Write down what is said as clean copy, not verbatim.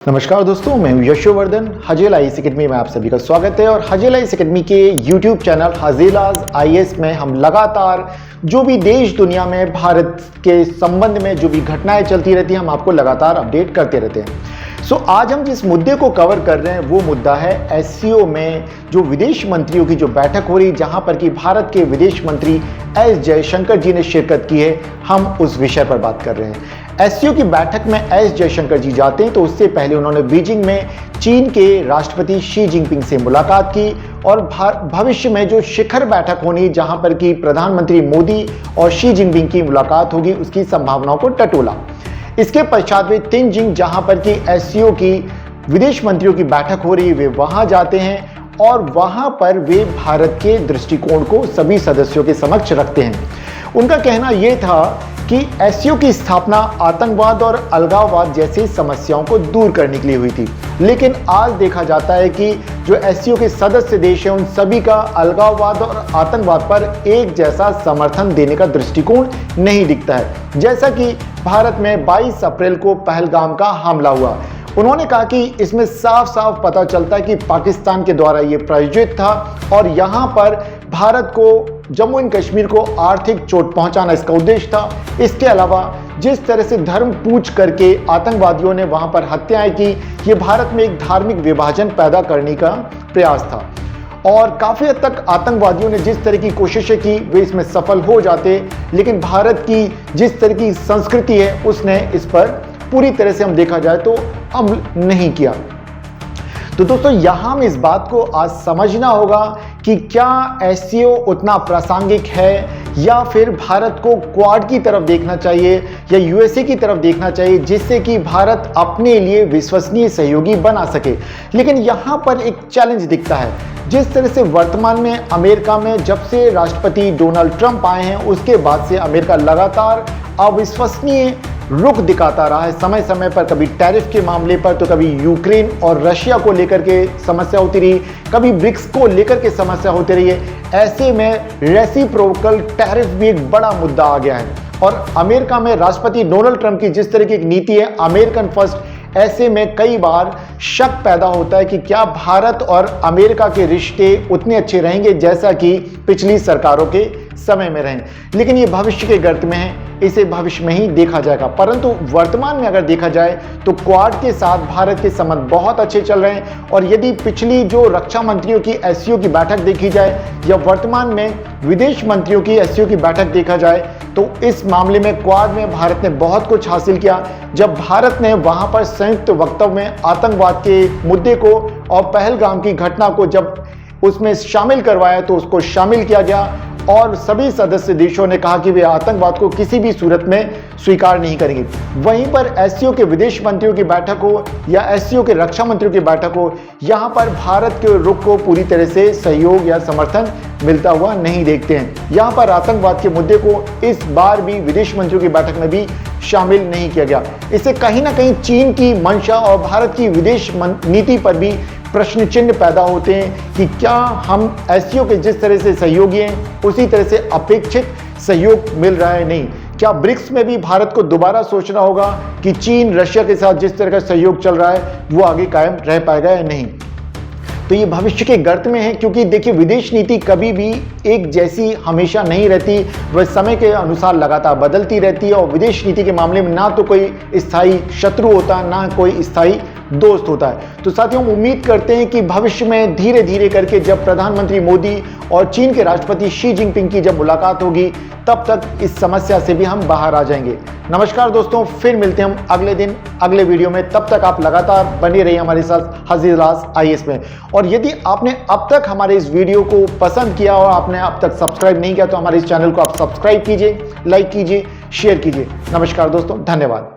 नमस्कार दोस्तों, मैं हूं यशोवर्धन। हजेल आईएएस एकेडमी में आप सभी का स्वागत है। और हजेल आईएएस एकेडमी के यूट्यूब चैनल हजेलाज आईएएस में हम लगातार जो भी देश दुनिया में भारत के संबंध में जो भी घटनाएं चलती रहती हैं, हम आपको लगातार अपडेट करते रहते हैं। आज हम जिस मुद्दे को कवर कर रहे हैं वो मुद्दा है एससीओ में जो विदेश मंत्रियों की जो बैठक हो रही, जहां पर कि भारत के विदेश मंत्री एस जयशंकर जी ने शिरकत की है। हम उस विषय पर बात कर रहे हैं। एससीओ की बैठक में एस जयशंकर जी जाते हैं तो उससे पहले उन्होंने बीजिंग में चीन के राष्ट्रपति शी जिनपिंग से मुलाकात की और भविष्य में जो शिखर बैठक होनी, जहां पर कि प्रधानमंत्री मोदी और शी जिनपिंग की मुलाकात होगी, उसकी संभावनाओं को टटोला। इसके पश्चात वे तिनजिंग, जहां पर कि एससीओ की विदेश मंत्रियों की बैठक हो रही है, वे वहां जाते हैं और वहां पर वे भारत के दृष्टिकोण को सभी सदस्यों के समक्ष रखते हैं। उनका कहना यह था कि एससीओ की स्थापना आतंकवाद और अलगाववाद जैसी समस्याओं को दूर करने के लिए हुई थी, लेकिन आज देखा जाता है कि जो एससीओ के सदस्य देश हैं, उन सभी का अलगाववाद और आतंकवाद पर एक जैसा समर्थन देने का दृष्टिकोण नहीं दिखता है। जैसा कि भारत में 22 अप्रैल को पहलगाम का हमला हुआ, उन्होंने कहा कि इसमें साफ साफ पता चलता है कि पाकिस्तान के द्वारा ये प्रायोजित था और यहाँ पर भारत को, जम्मू एंड कश्मीर को आर्थिक चोट पहुंचाना इसका उद्देश्य था। इसके अलावा जिस तरह से धर्म पूछ करके आतंकवादियों ने वहां पर हत्याएं की, ये भारत में एक धार्मिक विभाजन पैदा करने का प्रयास था। और काफी हद तक आतंकवादियों ने जिस तरह की कोशिशें की, वे इसमें सफल हो जाते, लेकिन भारत की जिस तरह की संस्कृति है उसने इस पर पूरी तरह से हम देखा जाए तो अमल नहीं किया। तो दोस्तों, यहां में इस बात को आज समझना होगा कि क्या एससीओ उतना प्रासंगिक है या फिर भारत को क्वाड की तरफ देखना चाहिए या यूएसए की तरफ देखना चाहिए, जिससे कि भारत अपने लिए विश्वसनीय सहयोगी बना सके। लेकिन यहां पर एक चैलेंज दिखता है। जिस तरह से वर्तमान में अमेरिका में जब से राष्ट्रपति डोनाल्ड ट्रंप आए हैं, उसके बाद से अमेरिका लगातार अविश्वसनीय रुख दिखाता रहा है। समय समय पर कभी टैरिफ के मामले पर, तो कभी यूक्रेन और रशिया को लेकर के समस्या होती रही, कभी ब्रिक्स को लेकर के समस्या होती रही है। ऐसे में रेसिप्रोकल टैरिफ भी एक बड़ा मुद्दा आ गया है। और अमेरिका में राष्ट्रपति डोनाल्ड ट्रंप की जिस तरह की एक नीति है, अमेरिकन फर्स्ट, ऐसे में कई बार शक पैदा होता है कि क्या भारत और अमेरिका के रिश्ते उतने अच्छे रहेंगे जैसा कि पिछली सरकारों के समय में रहे। लेकिन ये भविष्य के गर्त में है, इसे भविष्य में ही देखा जाएगा। परंतु वर्तमान में अगर देखा जाए तो क्वाड के साथ भारत के संबंध बहुत अच्छे चल रहे हैं। और यदि पिछली जो रक्षा मंत्रियों की एससीओ की बैठक देखी जाए या वर्तमान में विदेश मंत्रियों की एससीओ की बैठक देखा जाए, तो इस मामले में क्वाड में भारत ने बहुत कुछ हासिल किया। जब भारत ने वहां पर संयुक्त वक्तव्य में आतंकवाद के मुद्दे को और पहलगाम की घटना को जब उसमें शामिल करवाया, तो उसको शामिल किया गया और सभी सदस्य देशों ने कहा कि वे आतंकवाद को किसी भी सूरत में स्वीकार नहीं करेंगे। वहीं पर एससीओ के विदेश मंत्रियों की बैठक हो या एससीओ के रक्षा मंत्रियों की बैठक हो, यहां पर भारत के रुख को पूरी तरह से सहयोग या समर्थन मिलता हुआ नहीं देखते हैं। यहां पर आतंकवाद के मुद्दे को इस बार भी विदेश मंत्रियों की बैठक में भी शामिल नहीं किया गया। इससे कहीं ना कहीं चीन की मंशा और भारत की विदेश नीति पर भी प्रश्न चिन्ह पैदा होते हैं कि क्या हम एससीओ के जिस तरह से सहयोगी हैं, उसी तरह से अपेक्षित सहयोग मिल रहा है नहीं। क्या ब्रिक्स में भी भारत को दोबारा सोचना होगा कि चीन रशिया के साथ जिस तरह का सहयोग चल रहा है वो आगे कायम रह पाएगा या नहीं। तो ये भविष्य के गर्त में है, क्योंकि देखिए विदेश नीति कभी भी एक जैसी हमेशा नहीं रहती, वह समय के अनुसार लगातार बदलती रहती है। और विदेश नीति के मामले में ना तो कोई स्थायी शत्रु होता है, ना कोई स्थायी दोस्त होता है। तो साथियों, हम उम्मीद करते हैं कि भविष्य में धीरे धीरे करके जब प्रधानमंत्री मोदी और चीन के राष्ट्रपति शी जिनपिंग की जब मुलाकात होगी, तब तक इस समस्या से भी हम बाहर आ जाएंगे। नमस्कार दोस्तों, फिर मिलते हैं हम अगले दिन अगले वीडियो में। तब तक आप लगातार बने रहिए हमारे साथ हजेलाज आईएएस में। और यदि आपने अब तक हमारे इस वीडियो को पसंद किया और आपने अब तक सब्सक्राइब नहीं किया, तो हमारे इस चैनल को आप सब्सक्राइब कीजिए, लाइक कीजिए, शेयर कीजिए। नमस्कार दोस्तों, धन्यवाद।